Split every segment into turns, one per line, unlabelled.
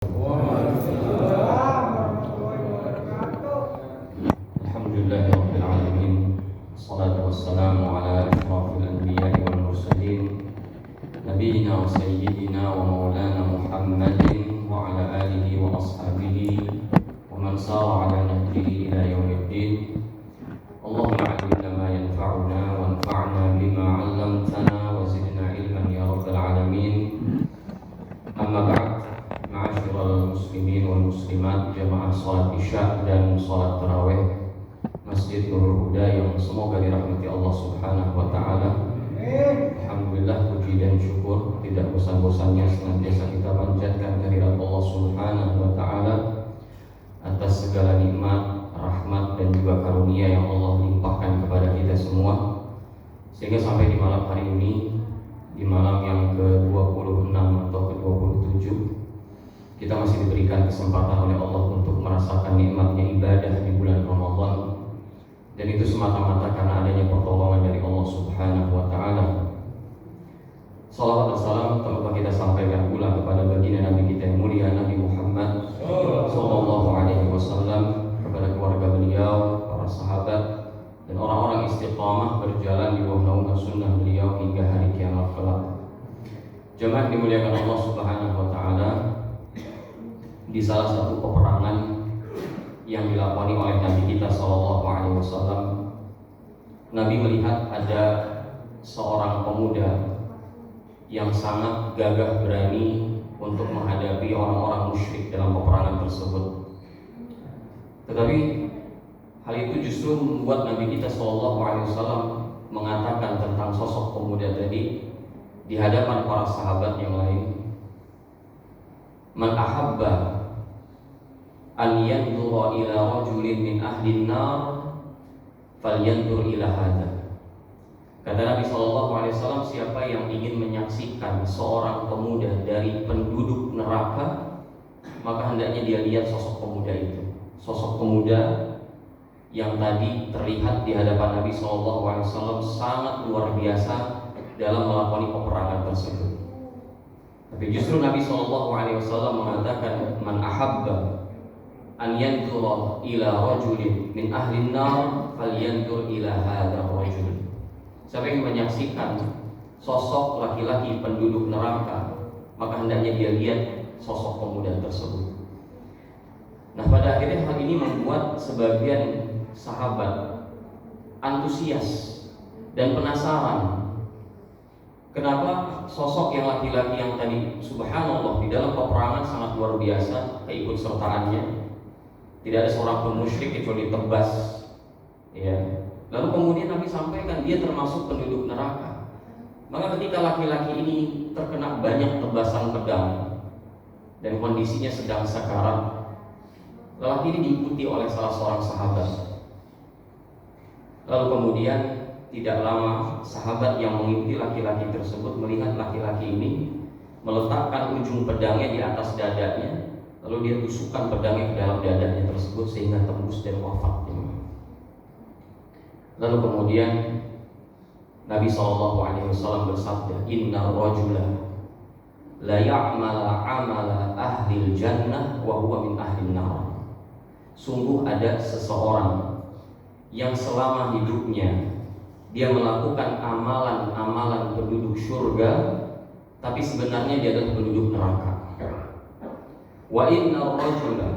Alhamdulillahirabbil alamin. Wassalatu wassalamu ala asyrafil anbiya'i wal mursalin nabiyina wa sayyidina wa maulana Muhammadin wa ala alihi wa ashabihi wa man sara ala nahjihi ila yaumiddin. Allahumma 'allimna ma yanfa'una wanfa'na bima 'allamtana wa zidna ilman ya rabbal alamin. Amma ba'd. Ma'asyiral muslimin wal muslimat, jamaah salat isya dan salat tarawih Masjid Nurul Huda yang semoga dirahmati Allah Subhanahu wa taala. Alhamdulillah, puji dan syukur tidak bosan-bosannya senantiasa kita panjatkan kehadirat Allah Subhanahu wa taala atas segala nikmat, rahmat dan juga karunia yang Allah limpahkan kepada kita semua, sehingga sampai di malam hari ini, di malam yang ke-26 atau ke-27, kita masih diberikan kesempatan oleh Allah untuk merasakan nikmatnya ibadah di bulan Ramadan. Dan itu semata-mata karena adanya pertolongan dari Allah Subhanahu wa taala. Salawat dan salam telah kita sampaikan pula kepada baginda Nabi kita yang mulia Nabi Muhammad sallallahu alaihi wasallam, kepada keluarga beliau, para sahabat dan orang-orang istiqamah berjalan di bawah naungan sunnah beliau hingga hari kiamat kelak. Jemaah dimuliakan Allah Subhanahu wa taala, di salah satu peperangan yang dilakoni oleh Nabi kita sallallahu alaihi wasallam, Nabi melihat ada seorang pemuda yang sangat gagah berani untuk menghadapi orang-orang musyrik dalam peperangan tersebut. Tetapi hal itu justru membuat Nabi kita sallallahu alaihi wasallam mengatakan tentang sosok pemuda tadi di hadapan para sahabat yang lain, "Man ahabba an yanzura ila rajulin min ahli an-nar falyanzur ila hadha." Kata Nabi sallallahu alaihi wasallam, siapa yang ingin menyaksikan seorang pemuda dari penduduk neraka, maka hendaknya dia lihat sosok pemuda itu. Sosok pemuda yang tadi terlihat di hadapan Nabi sallallahu alaihi wasallam sangat luar biasa dalam melakoni peperangan tersebut. Tapi justru Nabi sallallahu alaihi wasallam mengatakan, "Man ahabba an yanzura ila rajulin min ahli an-nar falyanzur ila hadzal rajul." Siapa yang menyaksikan sosok laki-laki penduduk neraka, maka hendaknya dia lihat sosok pemuda tersebut. Nah, pada akhirnya hal ini membuat sebagian sahabat antusias dan penasaran, kenapa sosok yang laki-laki yang tadi subhanallah di dalam peperangan sangat luar biasa keikutsertaannya, tidak ada seorang pun musyrik kecuali tebas, ya. Lalu kemudian Nabi sampaikan dia termasuk penduduk neraka. Maka ketika laki-laki ini terkena banyak tebasan pedang dan kondisinya sedang sekarat, lelaki ini diikuti oleh salah seorang sahabat. Lalu kemudian tidak lama sahabat yang mengikuti laki-laki tersebut melihat laki-laki ini meletakkan ujung pedangnya di atas dadanya, lalu dia tusukkan pedangnya ke dalam dadanya tersebut sehingga tembus dan wafat. Lalu kemudian Nabi SAW bersabda, "Inna rajula la ya'mala 'amala ahli jannah wa huwa min ahli nar." Sungguh ada seseorang yang selama hidupnya dia melakukan amalan-amalan penduduk surga, tapi sebenarnya dia adalah penduduk neraka. Wa inna rajula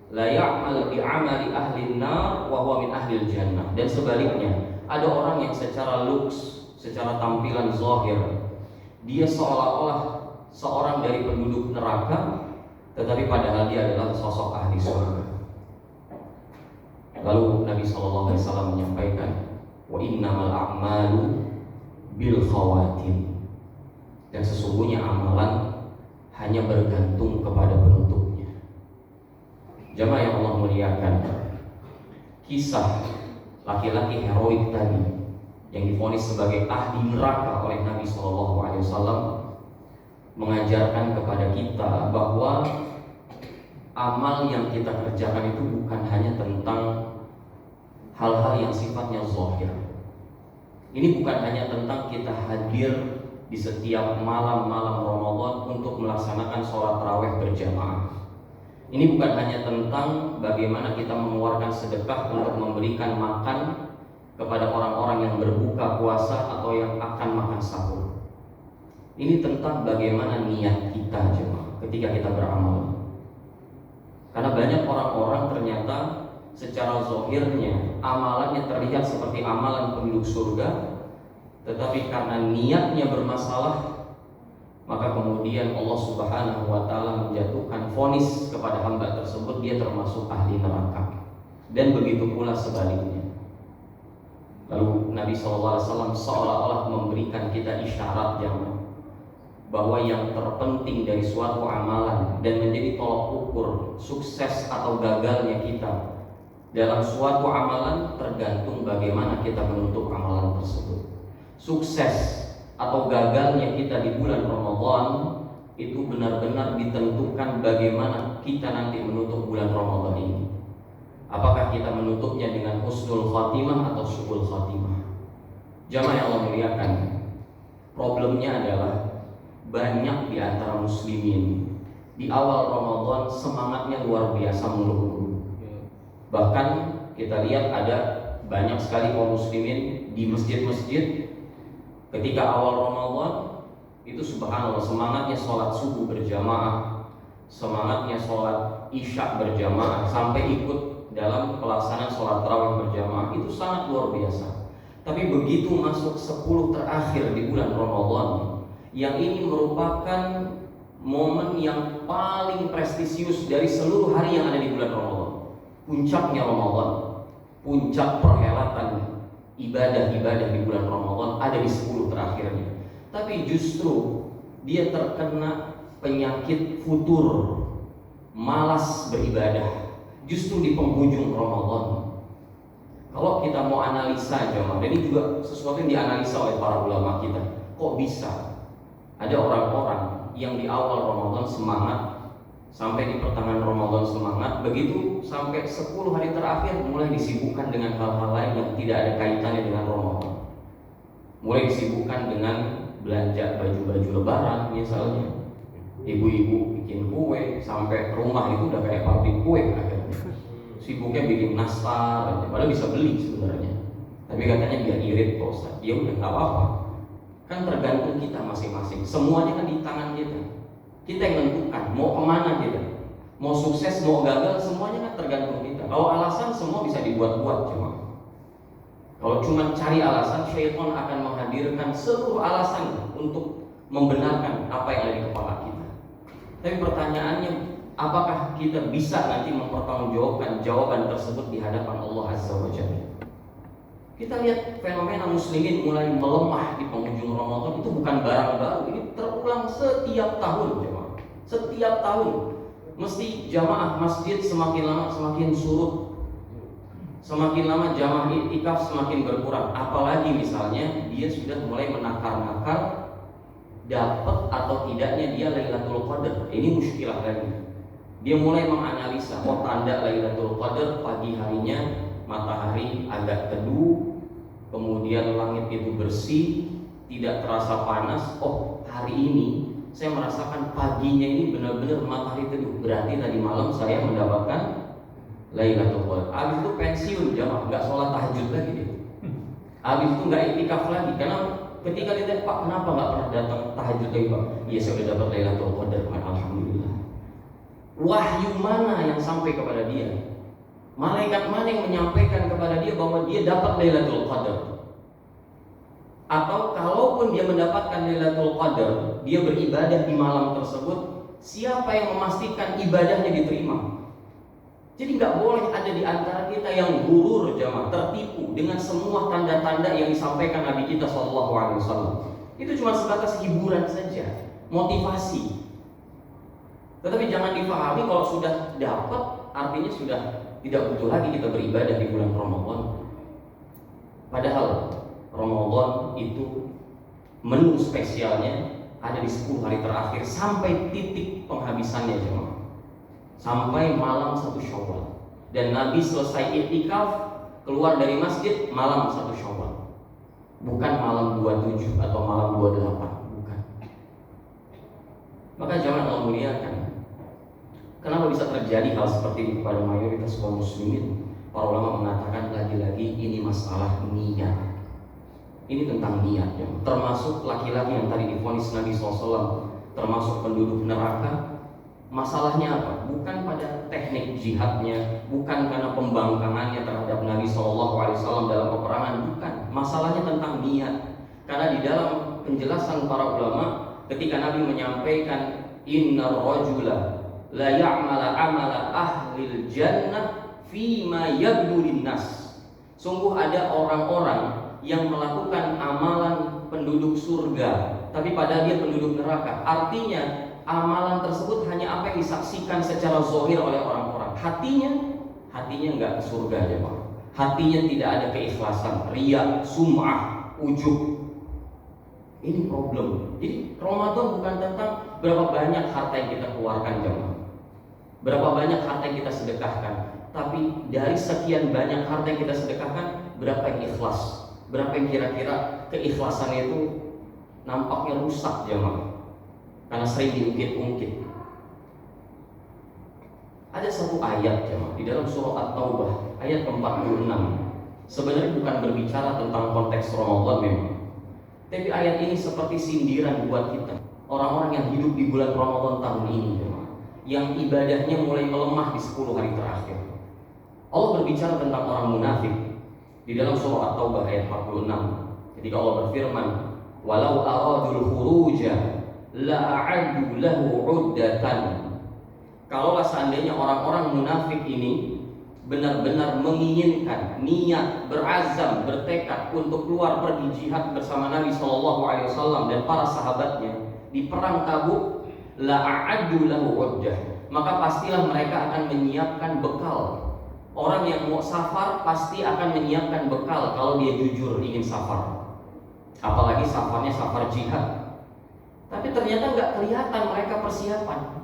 la ya'mal bi'amali ahli an-nar wa huwa min ahli jannah. Dan sebaliknya, ada orang yang secara looks, secara tampilan zahir, dia seolah-olah seorang dari penduduk neraka, tetapi padahal dia adalah sosok ahli surga. Lalu Nabi sallallahu alaihi wasallam menyampaikan, "Wa innamal a'malu bil khawatim." Dan sesungguhnya amalan hanya bergantung kepada penutupnya. Jamaah yang Allah muliakan, kisah laki-laki heroik tadi yang divonis sebagai ahli neraka oleh Nabi SAW mengajarkan kepada kita bahwa amal yang kita kerjakan itu bukan hanya tentang hal-hal yang sifatnya zahir. Ini bukan hanya tentang kita hadir di setiap malam-malam Ramadan untuk melaksanakan sholat tarawih berjamaah. Ini bukan hanya tentang bagaimana kita mengeluarkan sedekah untuk memberikan makan kepada orang-orang yang berbuka puasa atau yang akan makan sahur. Ini tentang bagaimana niat kita jemaah ketika kita beramal. Karena banyak orang-orang ternyata secara zahirnya amalannya terlihat seperti amalan penduduk surga, tetapi karena niatnya bermasalah, maka kemudian Allah Subhanahu wa taala menjatuhkan vonis kepada hamba tersebut, dia termasuk ahli neraka. Dan begitu pula sebaliknya. Lalu Nabi SAW seolah-olah memberikan kita isyarat bahwa yang terpenting dari suatu amalan dan menjadi tolak ukur sukses atau gagalnya kita dalam suatu amalan tergantung bagaimana kita menutup amalan tersebut. Sukses atau gagalnya kita di bulan Ramadan itu benar-benar ditentukan bagaimana kita nanti menutup bulan Ramadan ini. Apakah kita menutupnya dengan husnul khatimah atau su'ul khatimah? Jamaah yang Allah muliakan, problemnya adalah banyak di antara muslimin di awal Ramadan semangatnya luar biasa muluk-muluk. Bahkan kita lihat ada banyak sekali kaum muslimin di masjid-masjid ketika awal Ramadan itu subhanallah semangatnya sholat subuh berjamaah, semangatnya sholat isya berjamaah, sampai ikut dalam pelaksanaan sholat tarawih berjamaah, itu sangat luar biasa. Tapi begitu masuk 10 terakhir di bulan Ramadan, yang ini merupakan momen yang paling prestisius dari seluruh hari yang ada di bulan Ramadan. Puncaknya Ramadan, puncak perhelatan ibadah-ibadah di bulan Ramadan ada di 10 terakhirnya. Tapi justru dia terkena penyakit futur, malas beribadah justru di penghujung Ramadan. Kalau kita mau analisa jemaah, dan ini juga sesuatu yang dianalisa oleh para ulama kita, kok bisa ada orang-orang yang di awal Ramadan semangat, sampai di pertengahan Ramadan semangat, begitu sampai 10 hari terakhir mulai disibukkan dengan hal-hal lain yang tidak ada kaitannya dengan Ramadan. Mulai disibukkan dengan belanja baju-baju lebaran misalnya. Ibu-ibu bikin kue, sampai rumah itu udah kayak pabrik kue akhirnya. Sibuknya bikin nastar, padahal bisa beli sebenarnya. Tapi katanya biar irit Pak Ustaz. Ya udah nggak apa-apa. Kan tergantung kita masing-masing. Semuanya kan di tangan kita. Kita yang menentukan mau kemana kita, mau sukses mau gagal, semuanya kan tergantung kita. Kalau alasan semua bisa dibuat-buat, kalau cuma cari alasan, syaitan akan menghadirkan seluruh alasan untuk membenarkan apa yang ada di kepala kita. Tapi pertanyaannya, apakah kita bisa nanti mempertanggungjawabkan jawaban tersebut di hadapan Allah Azza wa Jalla? Kita lihat fenomena muslimin mulai melemah di penghujung Ramadan itu bukan barang baru. Ini terulang setiap tahun, jemaah. Setiap tahun mesti jamaah masjid semakin lama semakin surut. Semakin lama jamaah iktikaf semakin berkurang. Apalagi misalnya dia sudah mulai menakar-nakar dapat atau tidaknya dia Lailatul Qadar. Ini muskilah lagi. Dia mulai menganalisa, oh tanda Lailatul Qadar pagi harinya matahari agak teduh, kemudian langit itu bersih, tidak terasa panas. Oh, hari ini saya merasakan paginya ini benar-benar matahari teduh. Berarti tadi malam saya mendapatkan Lailatul Qadar. Habis itu pensiun jamaah, nggak sholat tahajud lagi dia. Habis itu nggak iktikaf lagi, karena ketika dia Pak kenapa nggak pernah datang tahajud lagi Pak? Iya saya sudah dapat Lailatul Qadar, alhamdulillah. Wahyu mana yang sampai kepada dia? Malaikat mana yang menyampaikan kepada dia bahwa dia dapat Lailatul Qadar? Atau kalaupun dia mendapatkan Lailatul Qadar, dia beribadah di malam tersebut, siapa yang memastikan ibadahnya diterima? Jadi nggak boleh ada di antara kita yang gurur jamaah, tertipu dengan semua tanda-tanda yang disampaikan Nabi kita SAW. Itu cuma sebatas hiburan saja, motivasi. Tetapi jangan dipahami kalau sudah dapat artinya sudah tidak butuh lagi kita beribadah di bulan Ramadan. Padahal Ramadan itu menu spesialnya ada di 10 hari terakhir sampai titik penghabisannya jemaah. Sampai malam 1 Syawal. Dan Nabi selesai iktikaf keluar dari masjid malam 1 Syawal. Bukan malam 27 atau malam 28, bukan. Maka jangan Allah muliakan. Kenapa bisa terjadi hal seperti ini kepada mayoritas kaum muslimin? Para ulama mengatakan lagi-lagi ini masalah niat. Ini tentang niat ya. Termasuk laki-laki yang tadi divonis Nabi SAW, termasuk penduduk neraka. Masalahnya apa? Bukan pada teknik jihadnya, bukan karena pembangkangannya terhadap Nabi SAW dalam peperangan, bukan. Masalahnya tentang niat. Karena di dalam penjelasan para ulama, ketika Nabi menyampaikan innar rajula la ya'mala amala ahlil jannah fima yabdu linnas. Sungguh ada orang-orang yang melakukan amalan penduduk surga, tapi padahal dia penduduk neraka. Artinya amalan tersebut hanya apa yang disaksikan secara zahir oleh orang-orang. Hatinya nggak ke surga ya Pak. Hatinya tidak ada keikhlasan, riya, sum'ah, ujub. Ini problem. Jadi Ramadan bukan tentang berapa banyak harta yang kita keluarkan jemaah, berapa banyak harta yang kita sedekahkan, tapi dari sekian banyak harta yang kita sedekahkan, berapa yang ikhlas, berapa yang kira-kira keikhlasannya itu nampaknya rusak jemaah, karena sering diungkit-ungkit. Ada satu ayat jemaah di dalam surah At-Taubah ayat 46. Sebenarnya bukan berbicara tentang konteks Ramadan memang, tapi ayat ini seperti sindiran buat kita, orang-orang yang hidup di bulan Ramadan tahun ini jemaah, yang ibadahnya mulai melemah di 10 hari terakhir. Allah berbicara tentang orang munafik di dalam surah At-Taubah ayat 46. Ketika Allah berfirman, "Walau aradul khuruja la a'addu lahu 'uddatan." Kalaulah seandainya orang-orang munafik ini benar-benar menginginkan, niat, berazam, bertekad untuk keluar pergi jihad bersama Nabi SAW dan para sahabatnya di perang Tabuk, la a'addu lahu 'uddah, maka pastilah mereka akan menyiapkan bekal. Orang yang mau safar pasti akan menyiapkan bekal kalau dia jujur ingin safar, apalagi safarnya safar jihad. Tapi ternyata nggak kelihatan mereka persiapan.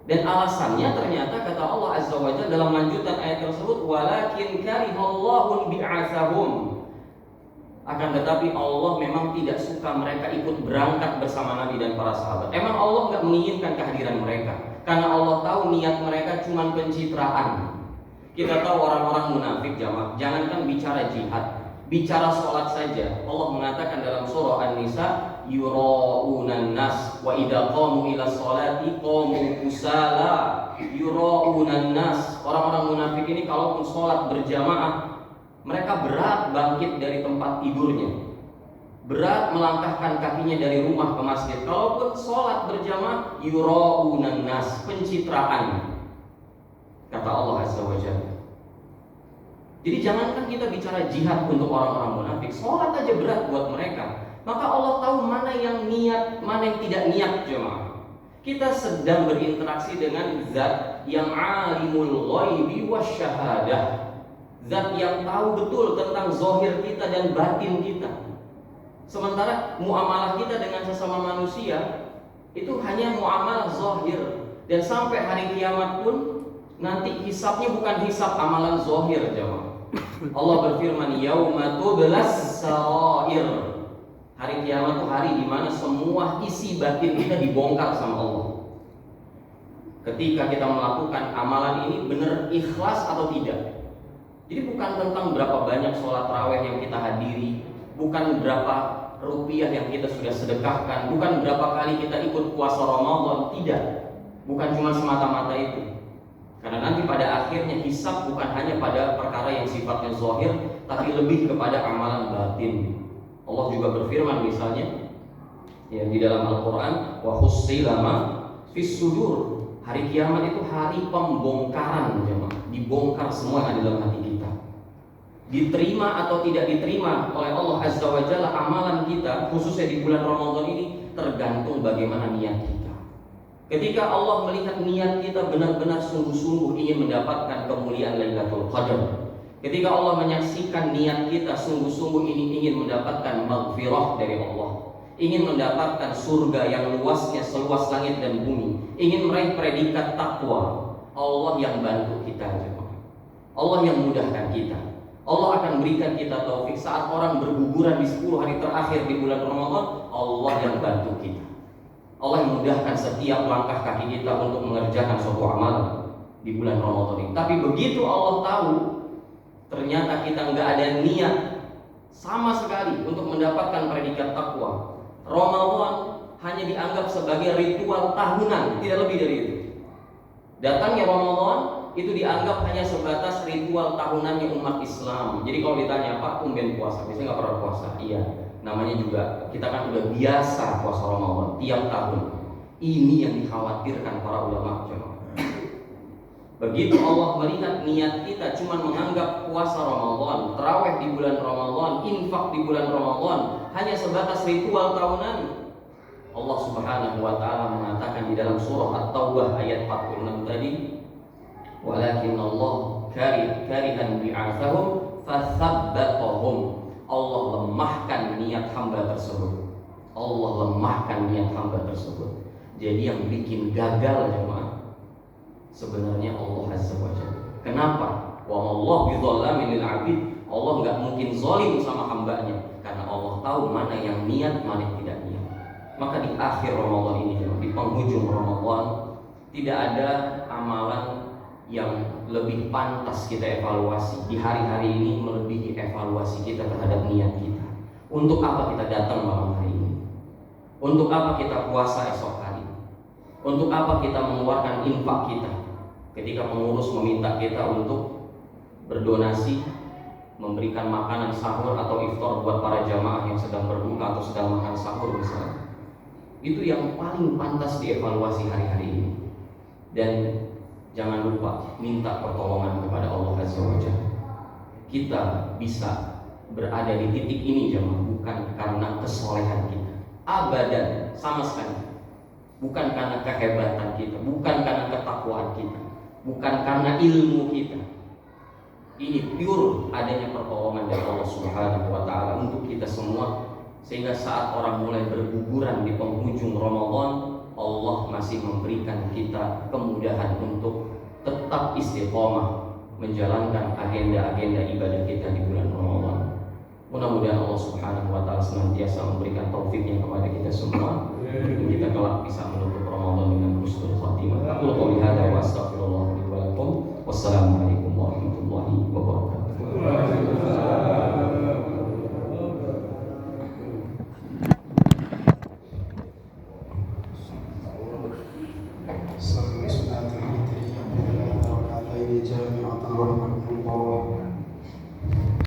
Dan alasannya ternyata kata Allah Azza wa Jalla dalam lanjutan ayat tersebut, walakin karihallahu bi'atsahum. Akan tetapi Allah memang tidak suka mereka ikut berangkat bersama Nabi dan para sahabat. Emang Allah nggak menginginkan kehadiran mereka, karena Allah tahu niat mereka cuma pencitraan. Kita tahu orang-orang munafik jamaah, jangankan bicara jihad, bicara sholat saja. Allah mengatakan dalam surah An-Nisa, yura'unan nas wa idza qamu ila sholati qamu kusala. Yura'unan nas, orang-orang munafik ini kalaupun sholat berjamaah, mereka berat bangkit dari tempat tidurnya, berat melangkahkan kakinya dari rumah ke masjid. Kalaupun sholat berjamaah, yura'unan nas, pencitraan, kata Allah Azza wa Jalla. Jadi jangankan kita bicara jihad untuk orang-orang munafik, sholat aja berat buat mereka. Maka Allah tahu mana yang niat, mana yang tidak niat jemaah. Kita sedang berinteraksi dengan zat yang alimul ghaibi wasyahadah, zat yang tahu betul tentang zahir kita dan batin kita. Sementara muamalah kita dengan sesama manusia itu hanya muamalah zahir, dan sampai hari kiamat pun nanti hisabnya bukan hisab amalan zahir jemaah. Allah berfirman, yauma tublas sarair. Hari kiamat itu hari di mana semua isi batin kita dibongkar sama Allah. Ketika kita melakukan amalan ini benar ikhlas atau tidak. Jadi bukan tentang berapa banyak sholat tarawih yang kita hadiri, bukan berapa rupiah yang kita sudah sedekahkan, bukan berapa kali kita ikut puasa Ramadan, tidak. Bukan cuma semata-mata itu. Karena nanti pada akhirnya hisab bukan hanya pada perkara yang sifatnya zahir, tapi lebih kepada amalan batin. Allah juga berfirman misalnya ya di dalam Al-Qur'an, wa hussila ma fis sudur. Hari kiamat itu hari pembongkaran jemaah. Dibongkar semua yang ada dalam hati kita. Diterima atau tidak diterima oleh Allah Azza wa Jalla amalan kita, khususnya di bulan Ramadan ini, tergantung bagaimana niat kita. Ketika Allah melihat niat kita benar-benar sungguh-sungguh ingin mendapatkan kemuliaan Lailatul Qadar, ketika Allah menyaksikan niat kita sungguh-sungguh ini ingin mendapatkan maghfirah dari Allah, ingin mendapatkan surga yang luasnya seluas langit dan bumi, ingin meraih predikat takwa, Allah yang bantu kita jemaah. Allah yang mudahkan kita. Allah akan berikan kita taufik saat orang berguguran di 10 hari terakhir di bulan Ramadan, Allah yang bantu kita. Allah yang memudahkan setiap langkah kaki kita untuk mengerjakan suatu amalan di bulan Ramadan ini. Tapi begitu Allah tahu ternyata kita nggak ada niat sama sekali untuk mendapatkan predikat takwa, Ramadan hanya dianggap sebagai ritual tahunan, tidak lebih dari itu. Datangnya Ramadan itu dianggap hanya sebatas ritual tahunannya umat Islam. Jadi kalau ditanya, Pak, tumben puasa, biasanya nggak pernah puasa. Iya, namanya juga kita kan udah biasa puasa Ramadan tiap tahun. Ini yang dikhawatirkan para ulama. Begitu Allah melihat niat kita cuma menganggap puasa Ramadan, tarawih di bulan Ramadan, infak di bulan Ramadan hanya sebatas ritual tahunan, Allah Subhanahu wa taala mengatakan di dalam surah At-Taubah ayat 46 tadi, walakin Allah karihan bi'athahum fathabbatahum. Allah lemahkan niat hamba tersebut. Allah lemahkan niat hamba tersebut. Jadi yang bikin gagal jemaah sebenarnya Allah Azza wa Jalla. Kenapa? Wa Allah bidzallamin lil 'abid. Allah enggak mungkin zalim sama hambanya karena Allah tahu mana yang niat, mana yang tidak niat. Maka di akhir Ramadan ini, di penghujung Ramadan, tidak ada amalan yang lebih pantas kita evaluasi di hari-hari ini melebihi evaluasi kita terhadap niat kita. Untuk apa kita datang malam hari ini? Untuk apa kita puasa esok hari? Untuk apa kita mengeluarkan infak kita? Ketika pengurus meminta kita untuk berdonasi, memberikan makanan sahur atau iftar buat para jamaah yang sedang berbuka atau sedang makan sahur misalnya. Itu yang paling pantas dievaluasi hari-hari ini. Dan jangan lupa minta pertolongan kepada Allah Azza wa Jalla. Kita bisa berada di titik ini jemaah bukan karena kesolehan kita, abadan, sama sekali. Bukan karena kehebatan kita, bukan karena ketakwaan kita, bukan karena ilmu kita. Ini pure adanya pertolongan dari Allah Subhanahu wa taala untuk kita semua. Sehingga saat orang mulai berguguran di penghujung Ramadan, Allah masih memberikan kita kemudahan untuk tetap istiqomah menjalankan agenda-agenda ibadah kita di bulan Ramadan. Mudah-mudahan Allah Subhanahu wa taala senantiasa memberikan taufiknya